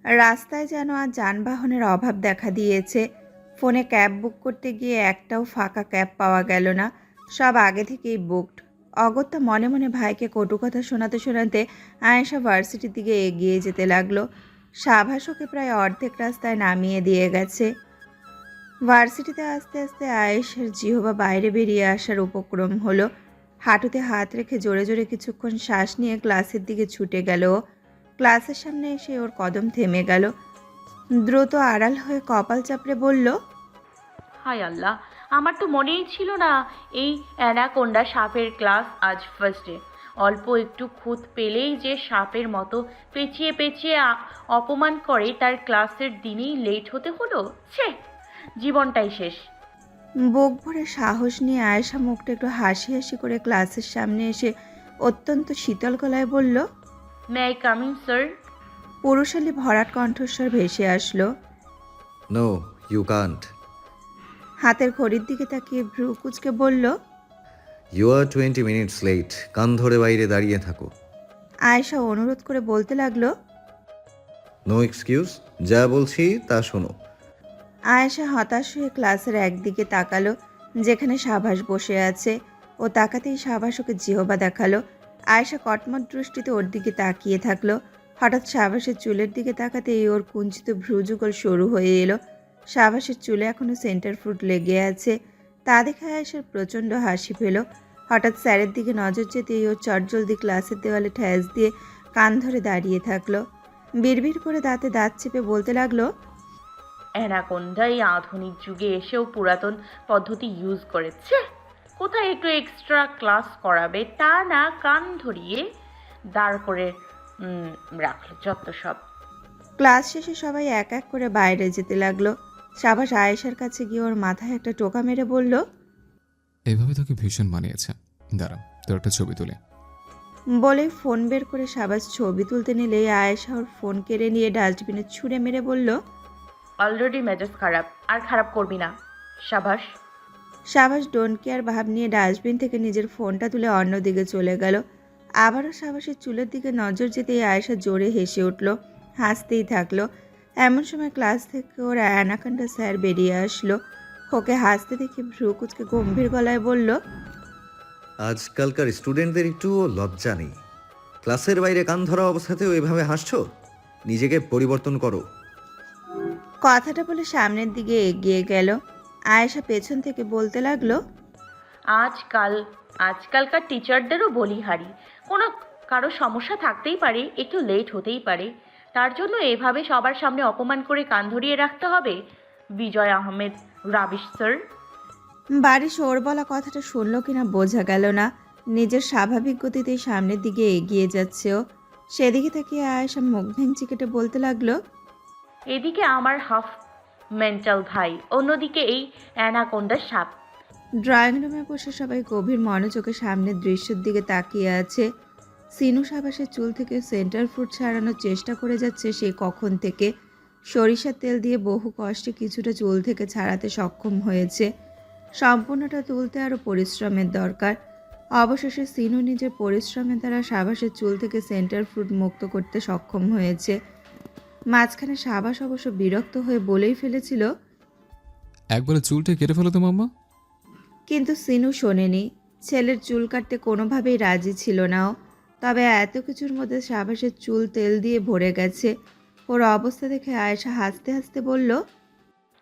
রাস্তায় যেন আর যানবাহনের অভাব দেখা দিয়েছে। ফোনে ক্যাব বুক করতে গিয়ে একটাও ফাঁকা ক্যাব পাওয়া গেল না, সব আগে থেকেই বুকড। অগত্যা মনে মনে ভাইকে কটু কথা শোনাতে শোনাতে আয়েশা ভার্সিটির দিকে এগিয়ে যেতে লাগলো। সাভাস ওকে প্রায় অর্ধেক রাস্তায় নামিয়ে দিয়ে গেছে। ভার্সিটিতে আস্তে আস্তে আয়েশার জিহবা বাইরে বেরিয়ে আসার উপক্রম হলো। হাঁটুতে হাত রেখে জোরে জোরে কিছুক্ষণ শ্বাস নিয়ে ক্লাসের দিকে ছুটে গেল ও। ক্লাসের সামনে এসে ওর কদম থেমে গেল। দ্রুত আড়াল হয়ে কপাল চাপড়ে বলল, হায় আল্লাহ, আমার তো মনেই ছিল না এই অ্যানাকোন্ডা সাপের ক্লাস আজ ফার্স্ট ডে। অল্প একটু খুঁত পেলেই যে সাপের মতো পেঁচিয়ে পেঁচিয়ে অপমান করে, তার ক্লাসের দিনেই লেট হতে হলো। ছে, জীবনটাই শেষ। বুক ভরে সাহস নিয়ে আয়েশা মুখটা একটু হাসি হাসি করে ক্লাসের সামনে এসে অত্যন্ত শীতল গলায় বলল। May I coming sir? পুরুষালী ভরাট কণ্ঠস্বর ভেসে আসলো। No, you can't. হাতের ঘড়ির দিকে তাকিয়ে ভ্রু কুচকে বলল। You are 20 minutes late. কান ধরে বাইরে দাঁড়িয়ে থাকো। আয়েশা অনুরোধ করে বলতে লাগলো। নো এক্সকিউজ, যা বলছি তা শোনো। আয়েশা হতাশ হয়ে ক্লাসের একদিকে তাকালো, যেখানে সাভাস বসে আছে। ও তাকাতেই সাভাস ওকে জিহবা দেখালো। আয়েশা কটমট দৃষ্টিতে ওর দিকে তাকিয়ে থাকলো। হঠাৎ সাভাসের চুলের দিকে তাকাতেই ওর কুঞ্চিত ভ্রুযুগল শুরু হয়ে এলো। সাভাসের চুলে এখনো সেন্টার ফ্রুট লেগে আছে। তা দেখে আয়েশার প্রচণ্ড হাসি পেল। হঠাৎ স্যারের দিকে নজর যেতেই ওর চটজলদি ক্লাসের দেওয়ালে ঠ্যাস দিয়ে কান ধরে দাঁড়িয়ে থাকলো। বিড়বিড় করে দাঁতে দাঁত চেপে বলতে লাগলো। অ্যানাকোন্ডা এই আধুনিক যুগে এসেও পুরাতন পদ্ধতি ইউজ করেছে। কোথায় একটু এক্সট্রা ক্লাস করাবে, তা না কান ধরিয়ে দাঁড় করে রাখলো যত সব। ক্লাস শেষে সবাই এক এক করে বাইরে যেতে লাগলো। সাবাস আয়েশার কাছে গিয়ে ওর মাথায় একটা টোকা মেরে বলল। এইভাবে তোকে ভীষণ মানিয়েছে, দাঁড়া তোর একটা ছবি তুলে। বলেই ফোন বের করে সাবাস ছবি তুলতে নিলেই আয়েশা ওর ফোন কেড়ে নিয়ে ডাস্টবিনে ছুঁড়ে মেরে বলল। অলরেডি মেজাজ খারাপ, আর খারাপ করবি না। সাবাস। সাবাস ডোন্ট কেয়ার ভাব নিয়ে ডাস্টবিন থেকে নিজের ফোনটা তুলে অন্যদিকে চলে গেল। আবারও সাবাসের চুলের দিকে নজর যেতেই আয়েশা জোরে হেসে উঠল, হাসতেই থাকলো। এমন সময় ক্লাস থেকে ওর অ্যানাকন্ডা স্যার বেরিয়ে আসলো। ওকে হাসতে দেখে ভ্রু কুচকে গম্ভীর গলায় বলল। আজকালকার স্টুডেন্টদের একটু লজ্জা নেই। ক্লাসের বাইরে কান ধরা অবস্থাতেও এভাবে হাসছো? নিজেকে পরিবর্তন করো। কথাটা বলে সামনের দিকে এগিয়ে গেল। আয়েশা পেছন থেকে বলতে লাগলো। আজকালকার টিচারদেরও বলিহারি। কোনো কারো সমস্যা থাকতেই পারে, একটু লেট হতেই পারে, তার জন্য এভাবে সবার সামনে অপমান করে কান ধরিয়ে রাখতে হবে? বিজয় আহমেদ রাবিশ স্যার। বারিশ ওর বলা কথাটা শুনলো কিনা বোঝা গেল না। নিজের স্বাভাবিক গতিতেই সামনের দিকে এগিয়ে যাচ্ছে ও। সেদিকে তাকিয়ে আয়েশা মুখ ভেঙচি কেটে বলতে লাগলো। এদিকে আমার হাফ মেন্টাল ভাই, অন্যদিকে এই অ্যানাকোন্ডার সাপ। ড্রয়িং রুমে বসে সবাই গভীর মনোযোগে সামনের দৃশ্যের দিকে তাকিয়ে আছে। সিনু সাবাসের চুল থেকে সেন্টার ফ্রুট ছাড়ানোর চেষ্টা করে যাচ্ছে সে কখন থেকে। সরিষার তেল দিয়ে বহু কষ্টে কিছুটা চুল থেকে ছাড়াতে সক্ষম হয়েছে। সম্পূর্ণটা তুলতে আরও পরিশ্রমের দরকার। অবশেষে সিনু নিজের পরিশ্রমের দ্বারা সাবাসের চুল থেকে সেন্টার ফ্রুট মুক্ত করতে সক্ষম হয়েছে। মাঝখানে সাবাস অবশ্য বিরক্ত হয়ে বলেই ফেলেছিল, একবারে চুলটা কেটে ফেলো তো মাম্মা। কিন্তু সিনু শোনেনি। ছেলের চুল কাটতে কোনোভাবেই রাজি ছিল না ও। তবে এত কিছুর মধ্যে সাবাসের চুল তেল দিয়ে ভরে গেছে। ওর অবস্থা দেখে আয়েশা হাসতে হাসতে বলল।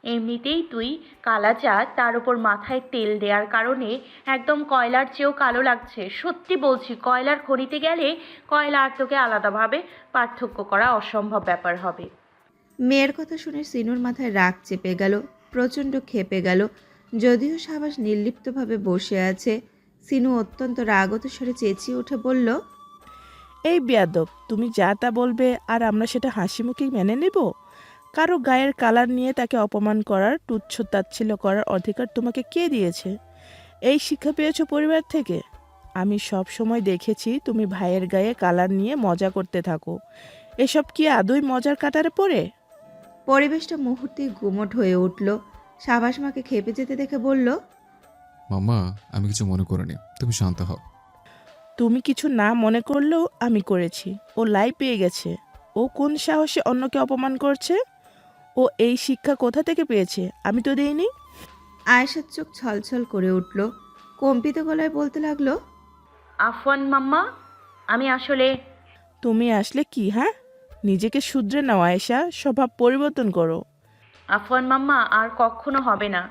এমনিতেই তুই কালা চা, তার উপর মাথায় তেল দেওয়ার কারণে একদম কয়লার চেয়েও কালো লাগছে। সত্যি বলছি, কয়লার খনিতে গেলে কয়লা আর তোকে আলাদাভাবে পার্থক্য করা অসম্ভব ব্যাপার হবে। মেয়ের কথা শুনে সিনুর মাথায় রাগ চেপে গেল, প্রচণ্ড ক্ষেপে গেল। যদিও সাবাস নির্লিপ্তভাবে বসে আছে, সিনু অত্যন্ত রাগত স্বরে চেঁচিয়ে উঠে বলল। এই বেয়াদব, তুমি যা তা বলবে আর আমরা সেটা হাসি মুখে মেনে নেব? কারো গায়ের কালার নিয়ে তাকে অপমান করার, তুচ্ছ তাচ্ছিল্য করার অধিকার তোমাকে কে দিয়েছে? এই শিক্ষা পেয়েছো পরিবার থেকে? আমি সব সময় দেখেছি তুমি ভাইয়ের গায়ে কালার নিয়ে মজা করতে থাকো। এসব কি আদৌ মজার কাটারে পড়ে? পরিবেশটা মুহূর্তেই গুমোট হয়ে উঠল। সাবাস মাকে খেপে যেতে দেখে বলল। মাম্মা, আমি কিছু মনে করিনি, তুমি শান্ত হও। তুমি কিছু না মনে করলেও আমি করেছি। ও লাই পেয়ে গেছে। ও কোন সাহসে অন্যকে অপমান করছে? ও এই শিক্ষা কোথা থেকে পেয়েছে? আমি তো দেইনি। আয়েশার চোখ ছলছল করে উঠল। কম্পিত গলায় বলতে লাগলো, আফওয়ান মাম্মা, আমি আসলে তুমি আসলে কি, হ্যাঁ? নিজেকে শুধরে নাও আয়েশা, স্বভাব পরিবর্তন করো। আফওয়ান মাম্মা আর কখনো হবে না।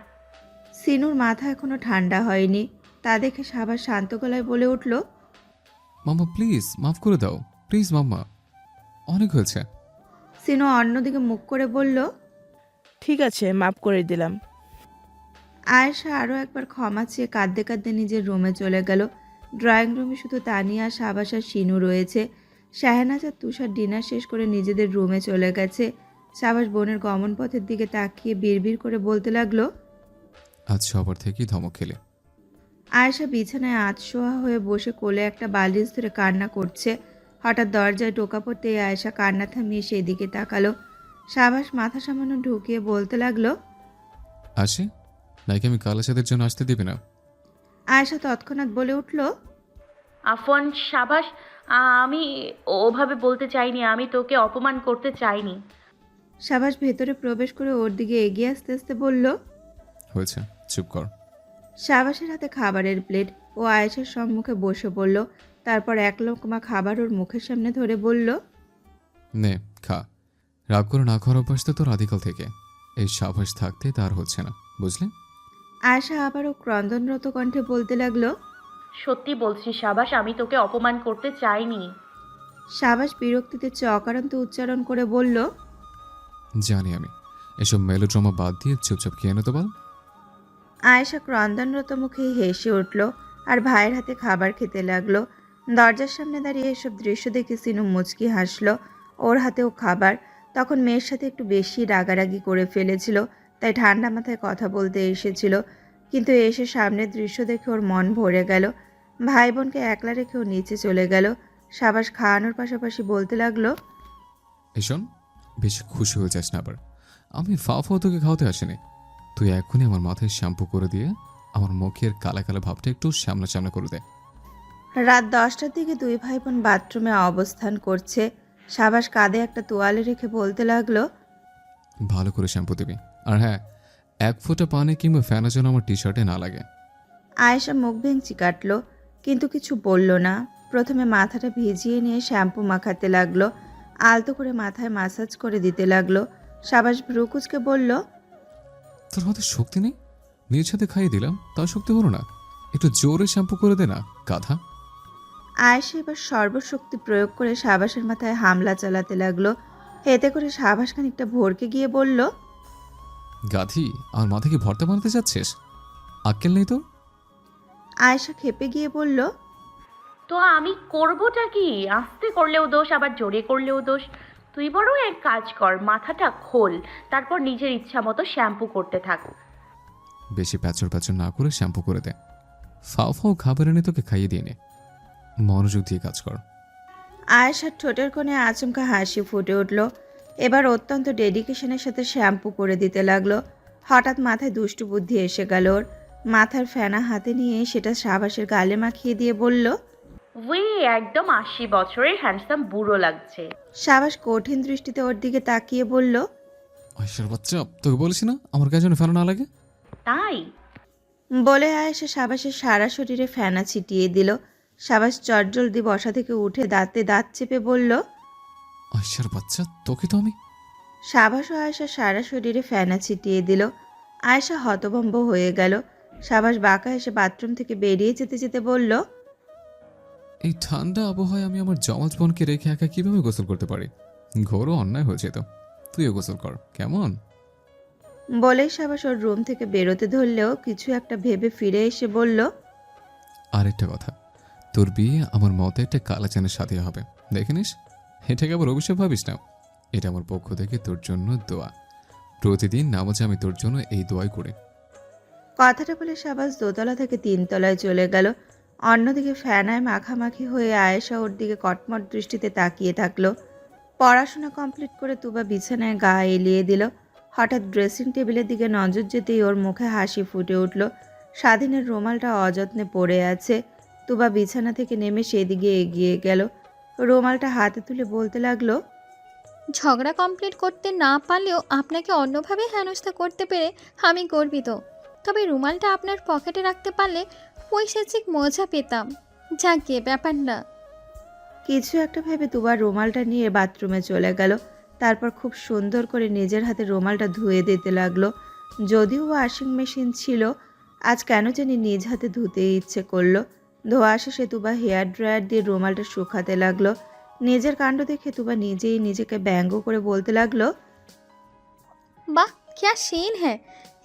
সিনুর মাথা এখনো ঠান্ডা হয়নি। তা দেখে সাবাস শান্ত গলায় বলে উঠল, মাম্মা প্লিজ মাফ করে দাও, প্লিজ মাম্মা, অনেক হয়েছে। সিনু অন্যদিকে মুখ করে বলল, ঠিক আছে, মাফ করে দিলাম। আয়েশা আরও একবার ক্ষমা চেয়ে কাঁদতে কাঁদতে নিজের রুমে চলে গেল। ড্রয়িং রুমে শুধু তানিয়া, সাবাস আর শিনু রয়েছে। শাহনাজ আর তুষার ডিনার শেষ করে নিজেদের রুমে চলে গেছে। সাবাস বোনের গমন পথের দিকে তাকিয়ে বিড়বিড় করে বলতে লাগলো, আজ সবার থেকেই ধমক খেলে। আয়েশা বিছানায় আধশোয়া হয়ে বসে কোলে একটা বালিশ ধরে কান্না করছে। হঠাৎ দরজায় টোকা পড়তেই আয়েশা কান্না থামিয়ে সেই দিকে তাকালো। সাবাস মাথা সামান্য ঢুকিয়ে বলতে লাগলো, আসে, নাকি আমি কালাচাঁদের জন্য আসতে দিবে না? আয়েশা তৎক্ষণাৎ বলে উঠল, আফওয়ান সাবাস, আমি ওভাবে বলতে চাইনি, আমি তোকে অপমান করতে চাইনি। সাবাস ভেতরে প্রবেশ করে ওর দিকে এগিয়ে আসতে আসতে বলল। হয়েছে, চুপ কর। সাবাসের হাতে খাবারের প্লেট ও আয়েশার সম্মুখে বসে পড়ল। তারপর এক লোকমা খাবার ওর মুখের সামনে ধরে বলল, নে খা। রাগ করে না খাওয়ার অভ্যাস তো তোর আদিকাল থেকে। এই সাবাস থাকতে তার হচ্ছে না, বুঝলে? আয়েশা আবারও ক্রন্দনরত কণ্ঠে বলতে লাগলো। সত্যি বলছি সাবাস, আমি তোকে অপমান করতে চাইনি। সাবাস বিরক্তিতে অকারান্ত উচ্চারণ করে বলল, জানি আমি। এসব মেলোড্রামা বাদ দিয়ে চুপচাপ খেয়ে নে তো বল। আয়েশা ক্রন্দনরত মুখে হেসে উঠল আর ভাইয়ের হাতে খাবার খেতে লাগলো। দরজার সামনে দাঁড়িয়ে এসব দৃশ্য দেখে সিনু মুচকি হাসলো। ওর হাতেও খাবার। তখন মেয়ের সাথে একটু বেশি রাগারাগি করে ফেলেছিল, তাই ঠান্ডা মাথায় কথা বলতে এসেছিল। কিন্তু এসে সামনের দৃশ্য দেখে ওর মন ভরে গেল। ভাই বোনকে একলা রেখে ও নিচে চলে গেল। সাবাস খাওয়ানোর পাশাপাশি বলতে লাগলো, শোন, বেশি খুশি হয়ে যাস না আবার। আমি ফাও তোকে খাওয়াতে আসিনি। তুই এখনই আমার মাথায় শ্যাম্পু করে দিয়ে আমার মুখের কালা কালা ভাবটা একটু সামনা সামনা করে দে। রাত 10টার দিকে দুই ভাই বোন বাথরুমে অবস্থান করছে। সাবাস কাঁধে একটা তোয়ালে রেখে বলতে লাগলো, ভালো করে শ্যাম্পু দিবি। আর হ্যাঁ, এক ফোঁটা পানি কিংবা ফ্যানা যেন আমার টি শার্টে না লাগে। আয়েশা মুখ ভেঙচি কাটলো, কিন্তু কিছু বলল না। প্রথমে মাথাটা ভিজিয়ে নিয়ে শ্যাম্পু মাখাতে লাগলো। আলতো করে মাথায় মাসাজ করে দিতে লাগলো। সাবাস ভ্রুকুচকে বলল, তোর হাতে শক্তি নেই? নিজ হাতে খাইয়ে দিলাম, তাও শক্তি হলো না। একটু জোরে শ্যাম্পু করে দে না, গাধা। আয়েশা এবার সর্বশক্তি প্রয়োগ করে সাবাসের মাথায় হামলা চালাতে লাগলো। এতে করে সাবাস খানিকটা ভরকে গিয়ে বলল, গাধি, আমার মাথা কি ভর্তা বানাতে যাচ্ছিস? আক্কেল নেই তোর? আয়েশা খেপে গিয়ে বলল, তো আমি করবোটা কি? আস্তে করলেও দোষ, আবার জোরে করলেও দোষ। তুই বরং এক কাজ কর, মাথাটা খোল, তারপর নিজের ইচ্ছা মতো শ্যাম্পু করতে থাক। বেশি প্যাচর প্যাচর না করে শ্যাম্পু করে দে। ফাও খাবার এনে তোকে খাইয়ে দিয়ে নে। মনোযোগ দিয়ে কাজ কর। আয়েশার ঠোঁটের কোণে আচমকা হাসি ফুটে উঠল। এবার অত্যন্ত ডেডিকেশনের সাথে শ্যাম্পু করে দিতে লাগলো। হঠাৎ মাথায় দুষ্টু বুদ্ধি এসে গেল ওর। মাথার ফেনা হাতে নিয়ে সেটা সাবাসের গালে মাখিয়ে দিয়ে বলল, উই, একদম 80 বছরের হ্যান্ডসাম বুড়ো লাগছে। সাবাস কঠিন দৃষ্টিতে ওর দিকে তাকিয়ে বলল, আয়সার বাচ্চা, তোকে বলেছি না আমার কাছে যেন ফেলা না লাগে। তাই বলে আয়েশা সাবাসের সারা শরীরে ফেনা ছিটিয়ে দিল। সাবাস চটজলদি বসা থেকে উঠে দাঁতে দাঁত চেপে বলল, আয়সার বাচ্চা, তোকে তো আমি। সাবাস ও আয়েশা সারা শরীরে ফেনা ছিটিয়ে দিল। আয়েশা হতভম্ব হয়ে গেল। সাবাস বাঁকা এসে বাথরুম থেকে বেরিয়ে যেতে যেতে বলল, এই ঠান্ডা আবহাওয়ায় আমি আমার জমাজ বোনকে রেখে একা কিভাবে গোসল করতে পারি? ঘোরও অন্যায় হয়েছে তো। তুইও গোসল কর কেমন। বলেই সাবাস ওর রুম থেকে বেরোতে ধরলেও কিছু একটা ভেবে ফিরে এসে বলল, আরেকটা কথা, তোর বিয়ে আমার মতে একটা কালাচানের সাথে হবে, দেখে নিস। এটাকে আবার অভিশাপ ভাবিস না। এটা আমার পক্ষ থেকে তোর জন্য দোয়া। প্রতিদিন নামাজে আমি তোর জন্য এই দোয়াই করি। কথাটা বলে সাবাস দোতলা থেকে 3তলায় চলে গেল। অন্যদিকে ফ্যানায় মাখামাখি হয়ে আয়েশা ওর দিকে কটমট দৃষ্টিতে তাকিয়ে থাকলো। পড়াশোনা কমপ্লিট করে তুবা বিছানায় গা এলিয়ে দিল। হঠাৎ ড্রেসিং টেবিলের দিকে নজর যেতেই ওর মুখে হাসি ফুটে উঠল। স্বাধীনের রুমালটা অযত্নে পড়ে আছে। তুবা বিছানা থেকে নেমে সেদিকে এগিয়ে গেল। রুমালটা হাতে তুলে বলতে লাগলো, ঝগড়া কমপ্লিট করতে না পারলেও আপনাকে অন্যভাবে হেনস্থা করতে পেরে আমি গর্বিত। তবে রুমালটা আপনার পকেটে রাখতে পারলে পৈশাচিক মজা পেতাম। যাকে ব্যাপার না। কিছু একটা ভেবে তুবা রুমালটা নিয়ে বাথরুমে চলে গেল। তারপর খুব সুন্দর করে নিজের হাতে রুমালটা ধুয়ে দিতে লাগলো। যদিও ওয়াশিং মেশিন ছিল, আজ কেন জানি নিজ হাতে ধুতে ইচ্ছে করলো। ধোয়া শেষে তুবা হেয়ার ড্রায়ার দিয়ে রুমালটা শুকাতে লাগলো। নিজের কাণ্ড দেখে তুবা নিজেই নিজেকে ব্যঙ্গ করে বলতে লাগলো, বাহ, क्या सीन है।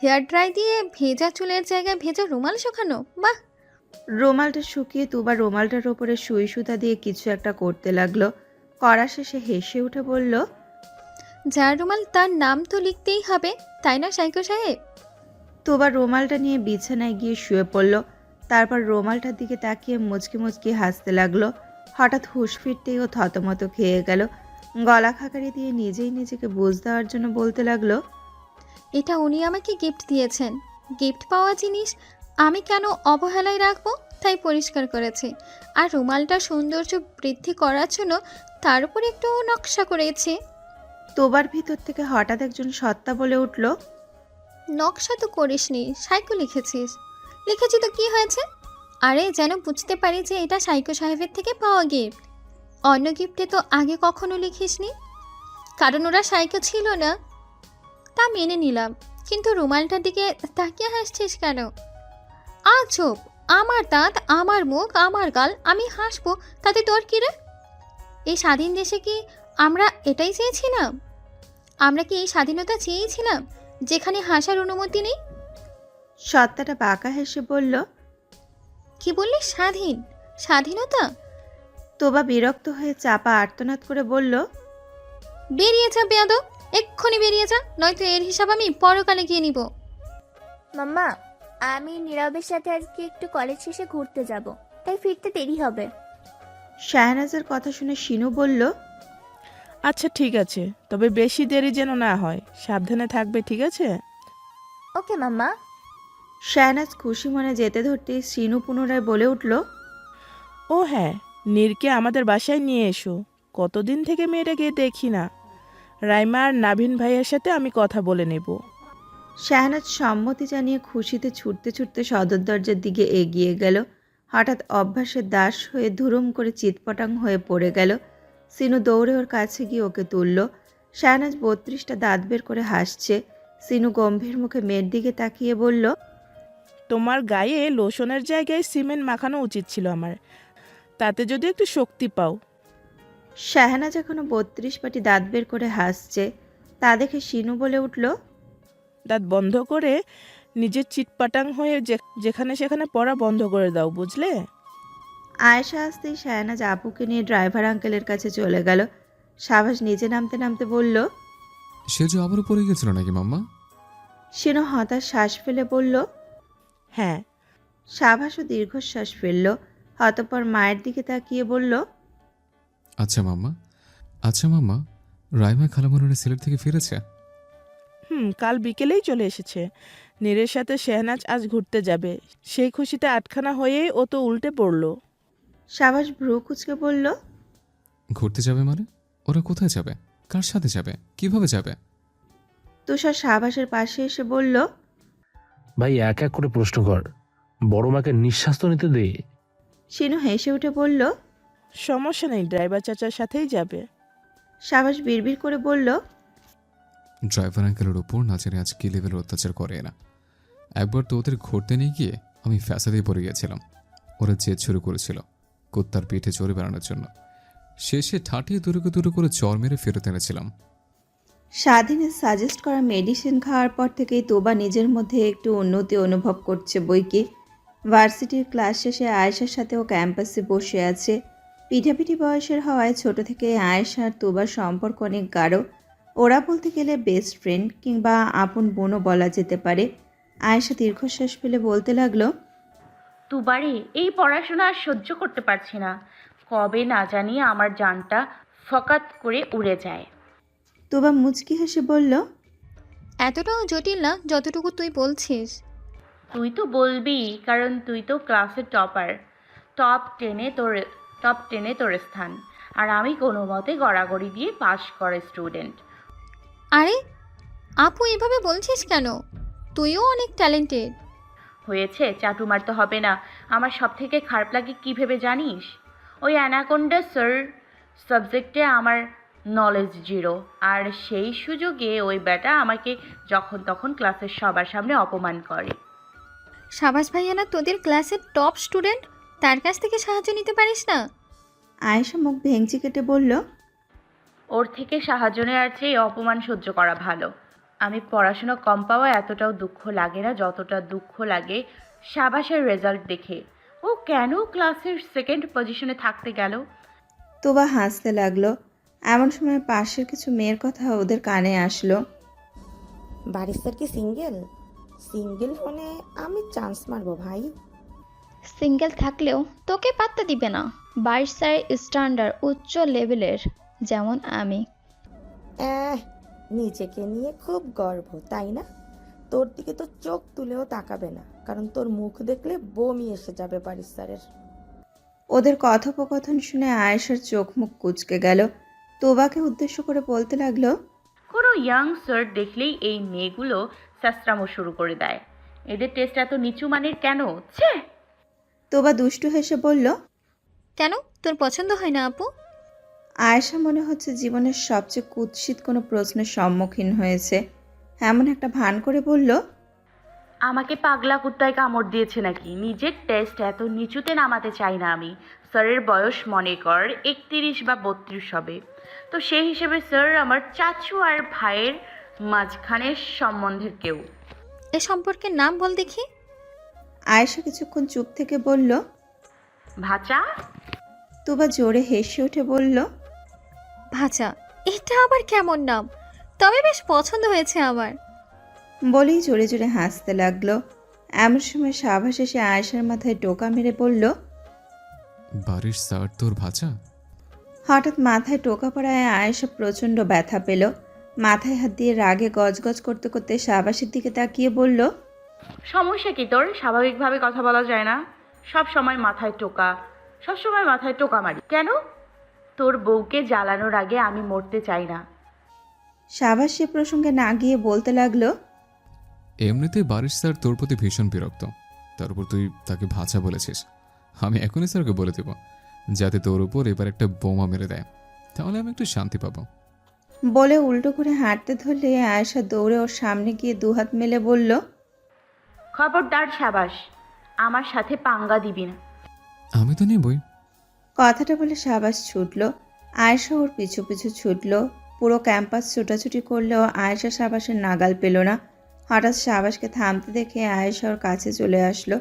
হেয়ার ড্রাই দিয়ে ভেজা চুলের জায়গায় ভেজা রুমাল শুকানো, বাহ। রুমালটা শুকিয়ে তুবা রুমালটার ওপরে সুই সুতা দিয়ে কিছু একটা করতে লাগলো। করা শেষে হেসে উঠে বলল, যার রুমাল তার নাম তো লিখতেই হবে, তাই না সাইকো সাহেব? তুবা রুমালটা নিয়ে বিছানায় গিয়ে শুয়ে পড়ল। তারপর রুমালটার দিকে তাকিয়ে মুচকি মুচকি হাসতে লাগলো। হঠাৎ হুঁশ ফিরতেই ও থতমত খেয়ে গেল। গলা খাকারি দিয়ে নিজেই নিজেকে বুঝ দেওয়ার জন্য বলতে লাগলো, এটা উনি আমাকে গিফট দিয়েছেন। গিফট পাওয়া জিনিস আমি কেন অবহেলায় রাখবো, তাই পরিষ্কার করেছি। আর রুমালটা সৌন্দর্য বৃদ্ধি করার জন্য তার উপর একটু নকশা করেছি। তোবার ভিতর থেকে হঠাৎ একজন সত্তা বলে উঠল, নকশা তো করিসনি, সাইকো লিখেছিস। লিখেছি তো কি হয়েছে? আরে যেন বুঝতে পারি যে এটা সাইকো সাহেবের থেকে পাওয়া গিফট। অন্য গিফটে তো আগে কখনো লিখিসনি, কারণ ওরা সাইকো ছিল না। তা মেনে নিলাম, কিন্তু রুমালটার দিকে তাকিয়ে হাসছিস কেন? আজব, আমার দাঁত, আমার মুখ, আমার গাল, আমি হাসবো, তাতে তোর কি রে? এই স্বাধীন দেশে কি আমরা এটাই চেয়েছিলাম? আমরা কি এই স্বাধীনতা চেয়েছিলাম যেখানে হাসার অনুমতি নেই? সত্তাটা বাঁকা হেসে বলল, কি বললি? স্বাধীন? স্বাধীনতা? তোবা বিরক্ত হয়ে চাপা আর্তনাদ করে বলল, বেরিয়ে যা বেয়াদব, এক্ষুনি বেরিয়ে যা, নয়তো এর হিসাব আমি পরকালে গিয়ে নিব। মাম্মা, আমি নীরবের সাথে আজকে একটু কলেজ শেষে ঘুরতে যাব, তাই ফিরতে দেরি হবে। শাহনাজের কথা শুনে শিনু বলল, আচ্ছা ঠিক আছে, তবে বেশি দেরি যেন না হয়। সাবধানে থাকবে, ঠিক আছে? ওকে মাম্মা। শাহনাজ খুশি মনে যেতে ধরতেই শিনু পুনরায় বলে উঠল, ও হ্যাঁ, নীরকে আমাদের বাসায় নিয়ে এসো। কতদিন থেকে মেয়েটাকে দেখি না। রাইমা আর নাভিন ভাইয়ের সাথে আমি কথা বলে নেব। শাহনাজ সম্মতি জানিয়ে খুশিতে ছুটতে ছুটতে সদর দরজার দিকে এগিয়ে গেল। হঠাৎ অভ্যাসের দাস হয়ে ধুরুম করে চিৎপটাং হয়ে পড়ে গেল। সিনু দৌড়ে ওর কাছে গিয়ে ওকে তুলল। শাহনাজ 32টা দাঁত বের করে হাসছে। সিনু গম্ভীর মুখে মেয়ের দিকে তাকিয়ে বলল, তোমার গায়ে লোশনের জায়গায় সিমেন্ট মাখানো উচিত ছিল আমার, তাতে যদি একটু শক্তি পাও। শাহনাজ এখনো 32 পাটি দাঁত বের করে হাসছে। তা দেখে শিনু বলে উঠল, দাঁত বন্ধ করে নিজের চিটপাটাং হয়ে যেখানে সেখানে পড়া বন্ধ করে দাও, বুঝলে? আয়েশা আসতেই শাহনাজ আপুকে নিয়ে ড্রাইভার আঙ্কেলের কাছে চলে গেল। সাবাস নিচে নামতে নামতে বলল, সে যে আবারও পড়ে গেছিল নাকি মাম্মা? শিনু হতাশ শ্বাস ফেলে বলল, হ্যাঁ। সাবাসও দীর্ঘশ্বাস ফেলল। অতঃপর মায়ের দিকে তাকিয়ে বলল, আচ্ছা মাম্মা, রাইমা খালামুনের সিলেট থেকে ফিরেছে? কাল বিকেলেই চলে এসেছে। নীরের সাথে শেহনাজ আজ ঘুরতে যাবে। সেই খুশিতে আটখানা হয়েই ও তো উল্টে পড়লো। সাবাস ভ্রু কুচকে বলল, ঘুরতে যাবে মানে? ওরা কোথায় যাবে? কার সাথে যাবে? কিভাবে যাবে? তুষার সাবাসের পাশে এসে বলল, ভাই এক এক করে প্রশ্ন কর, বড় মাকে নিঃশ্বাস তো নিতে দে। শিনু হেসে উঠে বলল, সমস্যা নেই, ড্রাইভার চাচার সাথেই যাবে। সাবাস বিড়বিড় করে বলল, ড্রাইভার আঙ্কেলের ওপর না জানি আজ কি লেভেলের অত্যাচার করে এরা। একবার তো ওদের ঘুরতে নিয়ে গিয়ে আমি ফ্যাসাদেই পড়ে গিয়েছিলাম। ওরা জেদ শুরু করেছিল কুত্তার পিঠে চড়ে বেড়ানোর জন্য। শেষে ঠাটিয়ে দূরে করে চর মেরে ফেরত এনেছিলাম। স্বাধীনের সাজেস্ট করা মেডিসিন খাওয়ার পর থেকেই তোবা নিজের মধ্যে একটু উন্নতি অনুভব করছে বইকি। ভার্সিটির ক্লাস শেষে আয়েশার সাথেও ক্যাম্পাসে বসে আছে। পিঠাপিঠি বয়সের হওয়ায় ছোট থেকে আয়েশা আর তোবার সম্পর্ক অনেক গাঢ়। ওরা বলতে গেলে বেস্ট ফ্রেন্ড কিংবা আপন বোনও বলা যেতে পারে। আয়েশা দীর্ঘশ্বাস ফেলে বলতে লাগলো, তুবারে এই পড়াশোনা আর সহ্য করতে পারছি না। কবে না জানি আমার জানটা ফকাত করে উড়ে যায়। তোবা মুচকি হেসে বলল, এতটাও জটিল না যতটুকু তুই বলছিস। তুই তো বলবি, কারণ তুই তো ক্লাসের টপার। টপ টেনে তোর স্থান। আর আমি কোনো মতে গড়াগড়ি দিয়ে পাশ করে স্টুডেন্ট। আরে আপু এভাবে বলছিস কেন? তুইও অনেক ট্যালেন্টেড। হয়েছে, চাটু মারতে হবে না। আমার সব থেকে খারাপ লাগে কী ভেবে জানিস? ওই অ্যানাকোন্ডা স্যার সাবজেক্টে আমার নলেজ জিরো, আর সেই সুযোগে ওই বেটা আমাকে যখন তখন ক্লাসের সবার সামনে অপমান করে। সাবাস ভাইয়া না তোদের ক্লাসের টপ স্টুডেন্ট, তার কাছ থেকে সাহায্য নিতে পারিস না? আয়েশা মুখ ভেঙচি কেটে বলল, ওর থেকে সাহায্য নেওয়ার চেয়ে অপমান সহ্য করা ভালো। আমি পড়াশোনা কম পাওয়া এতটাও দুঃখ লাগে না যতটা দুঃখ লাগে সাবাসের রেজাল্ট দেখে। ও কেন ক্লাসের সেকেন্ড পজিশনে থাকতে গেল? তোবা হাসতে লাগলো। এমন সময় পাশের কিছু মেয়ের কথা ওদের কানে আসলো। বাড়ির স্যার কি সিঙ্গেল? সিঙ্গেল হলে আমি চান্স মারবো ভাই। সিঙ্গেল থাকলেও তোকে পাত্তা দিবে না। বারিশার স্ট্যান্ডার্ড উচ্চ লেভেলের, যেমন আমি। নিজেকে নিয়ে খুব গর্ব তাই না? তোর দিকে তো চোখ তুলেও তাকাবে না, কারণ তোর মুখ দেখলে বমি এসে যাবে বাড়ির স্যারের। ওদের কথোপকথন শুনে আয়েশার চোখ মুখ কুঁচকে গেল। তোবাকে উদ্দেশ্য করে বলতে লাগলো, কোনো ইয়াং স্যার দেখলেই এই মেয়েগুলো স্যাস্ত্রামো শুরু করে দেয়। এদের টেস্ট এত নিচু মানের কেন? ছে! তোবা দুষ্টু হেসে বলল, কেন তোর পছন্দ হয় না আপু? আয়েশা মনে হচ্ছে জীবনের সবচেয়ে কুৎসিত কোনো প্রশ্নের সম্মুখীন হয়েছে। এমন একটা ভান করে বলল, আমাকে পাগলা কুত্তায় কামড় দিয়েছে নাকি? নিজের টেস্ট এত নিচুতে নামাতে চাই না আমি। স্যারের বয়স মনে কর 31 বা 32 হবে। তো সেই হিসেবে স্যার আমার চাচু আর ভাইয়ের মাঝখানের সম্বন্ধের কেউ। এ সম্পর্কে নাম বল দেখি। আয়েশা কিছুক্ষণ চুপ থেকে বলল, ভাচা। তোবা জোরে হেসে উঠে বলল, ভাচা? এটা আবার কেমন নাম? তবে বেশ পছন্দ হয়েছে আমার। বলেই জোরে জোরে হাসতে লাগলো। এমন সময় সাবাস এসে আয়েশার মাথায় টোকা মেরে বলল, বাড়ির স্যার তোর ভাজা? হঠাৎ মাথায় টোকা পড়ায় আয়েশা প্রচণ্ড ব্যথা পেল। মাথায় হাত দিয়ে রাগে গজগজ করতে করতে সাবাসের দিকে তাকিয়ে বলল, সমস্যা কি তোর? স্বাভাবিকভাবে কথা বলা যায় না? সব সময় মাথায় টোকা মারি কেন? তোর বউকে জ্বালানোর আগে আমি মরতে চাই না। সাবাস সে প্রসঙ্গে না গিয়ে বলতে লাগলো, এমনিতে বাড়ির স্যার তোর প্রতি ভীষণ বিরক্ত, তার উপর তুই তাকে ভাজা বলেছিস। আমি এখনই স্যারকে বলে দেব যাতে তোর উপর এবার একটা বোমা মেরে দেয়, তাহলে আমি একটু শান্তি পাবো। বলে উল্টো করে হাঁটতে ধরলে আয়েশা দৌড়ে ওর সামনে গিয়ে দুহাত মেলে বলল, খবরদার সাবাস, আমার সাথে পাঙ্গা দিবি না। আমি তো নেবই। কথাটা বলে সাবাস ছুটল। আয়েশা ওর পিছু পিছু ছুটল। পুরো ক্যাম্পাস ছুটাছুটি করলেও আয়েশা সাবাসের নাগাল পেল না। হঠাৎ সাবাসকে থামতে দেখে আয়েশা ওর কাছে চলে আসলো।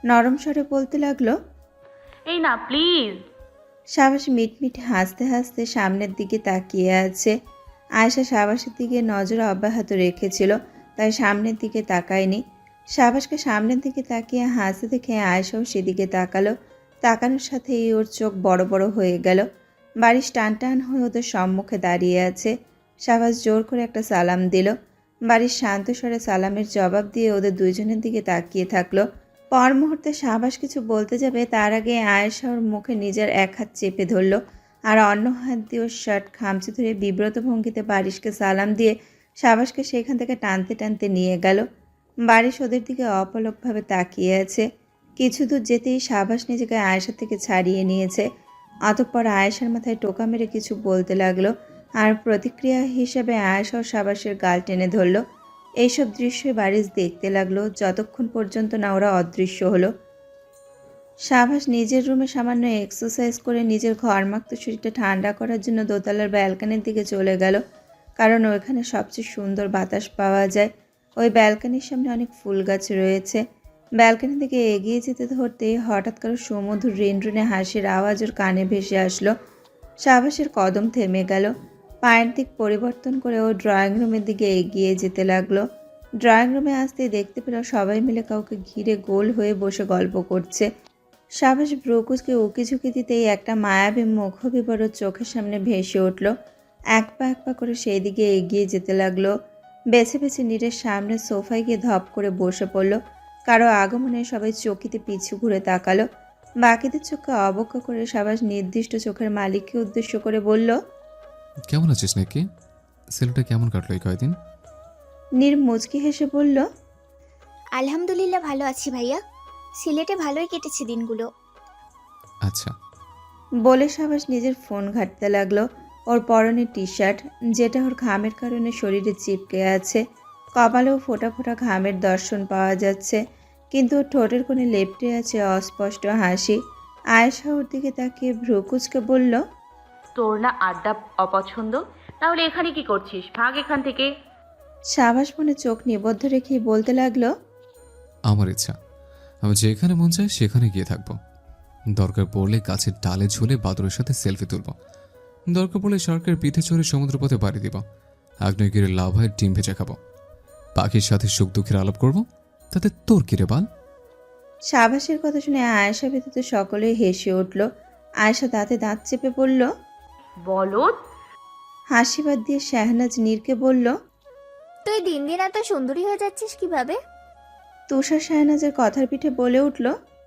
নরম স্বরে বলতে লাগলো, এই না প্লিজ। সাবাস মিটমিট হাসতে হাসতে সামনের দিকে তাকিয়ে আছে। আয়েশা সাবাসের দিকে নজর অব্যাহত রেখেছিল, তাই সামনের দিকে তাকায়নি। সাবাসকে সামনের দিকে তাকিয়ে হাসতে দেখে আয়েশাও সেদিকে তাকালো। তাকানোর সাথেই ওর চোখ বড় বড় হয়ে গেল। বাড়ির টান টান হয়ে ওদের সম্মুখে দাঁড়িয়ে আছে। সাবাস জোর করে একটা সালাম দিল। বাড়ির শান্ত স্বরে সালামের জবাব দিয়ে ওদের দুইজনের দিকে তাকিয়ে থাকলো। পর মুহূর্তে সাবাস কিছু বলতে যাবে তার আগে আয়েশা ওর মুখে নিজের এক হাত চেপে ধরল, আর অন্য হাত দিয়ে ওর শার্ট খামচে ধরে বিব্রত ভঙ্গিতে বারিশকে সালাম দিয়ে সাবাসকে সেখান থেকে টানতে টানতে নিয়ে গেল। বারিশ ওদের দিকে অপলকভাবে তাকিয়ে আছে। কিছু দূর যেতেই সাবাস নিজেকে আয়েশা থেকে ছাড়িয়ে নিয়েছে। অতঃপর আয়েশার মাথায় টোকা মেরে কিছু বলতে লাগলো, আর প্রতিক্রিয়া হিসেবে আয়েশাও সাবাসের গাল টেনে ধরল। এইসব দৃশ্যই বারিশ দেখতে লাগলো যতক্ষণ পর্যন্ত না ওরা অদৃশ্য হলো। সাবাস নিজের রুমে সামান্য এক্সারসাইজ করে নিজের ঘরমাক্ত শরীরটা ঠান্ডা করার জন্য দোতলার ব্যালকানির দিকে চলে গেল, কারণ ওইখানে সবচেয়ে সুন্দর বাতাস পাওয়া যায়। ওই ব্যালকানির সামনে অনেক ফুল গাছ রয়েছে। ব্যালকানির দিকে এগিয়ে যেতে ধরতেই হঠাৎ করে সুমধুর রিনরিনে হাসির আওয়াজ ওর কানে ভেসে আসলো। সাবাসের কদম থেমে গেল। পায়ের দিক পরিবর্তন করে ও ড্রয়িং রুমের দিকে এগিয়ে যেতে লাগলো। ড্রয়িং রুমে আসতেই দেখতে পেল সবাই মিলে কাউকে ঘিরে গোল হয়ে বসে গল্প করছে। সাবাস ব্রুকুচকে উকি ঝুঁকি দিতেই একটা মায়াবী মুখবিবর ওর চোখের সামনে ভেসে উঠল। এক পা করে সেই দিকে এগিয়ে যেতে লাগলো। বেছে বেছে নীরের সামনে সোফায় গিয়ে ধপ করে বসে পড়ল। কারো আগমনে সবাই চকিতে পিছু ঘুরে তাকালো। বাকিদের চোখকে অবজ্ঞা করে সাবাস নির্দিষ্ট চোখের মালিককে উদ্দেশ্য করে বলল। কেমন আছিস নাকি? ছেলেটা কেমন কাটলো এই কয়দিন? নীর মুচকি হেসে বলল। আলহামদুলিল্লাহ ভালো আছি ভাইয়া, সিলেটে ভালোই কেটেছে দিনগুলো। আচ্ছা। বলে সাবাস নিজের ফোন ঘাঁটতে লাগলো। ওর পরনে টি শার্ট, যেটা ওর ঘামের কারণে শরীরে চিপকে আছে। কপালেও ফোঁটা ফোঁটা ঘামের দর্শন পাওয়া যাচ্ছে, কিন্তু ওর ঠোঁটের কোণে লেপ্টে আছে অস্পষ্ট হাসি। আয়েশা ওর দিকে তাকিয়ে ভ্রু কুঁচকে বলল। তোর না আড্ডা অপছন্দ? তাহলে এখানে কি করছিস? ভাগ এখান থেকে। সাবাস মনে চোখ নিবদ্ধ রেখেই বলতে লাগলো। আমার ইচ্ছা, আমি যেখানে মন চাই সেখানে গিয়ে থাকবো। দরকার পড়লে গাছের ডালে ঝুলে বাদরের সাথে সেলফি তুলব। দরকার পড়লে সরকারের পিঠে চড়ে সমুদ্রপথে বাড়ি দিব। আগ্নেয়গিরির লাভায় ডিম ভেজে খাবো। পাখির সাথে সুখ দুঃখের আলাপ করব। তাতে তোর কিরে বাল? সাবাসের কথা শুনে আয়েশা ব্যতীত সকলেই হেসে উঠল। আয়েশা দাঁতে দাঁত চেপে বলল। বলদ। হাসিবাদ দিয়ে শাহনাজ নীরকে বলল। তুই দিন দিন এত সুন্দরী হয়ে যাচ্ছিস কিভাবে? তুষার শাহনাজের কথার পিঠে বলে উঠল।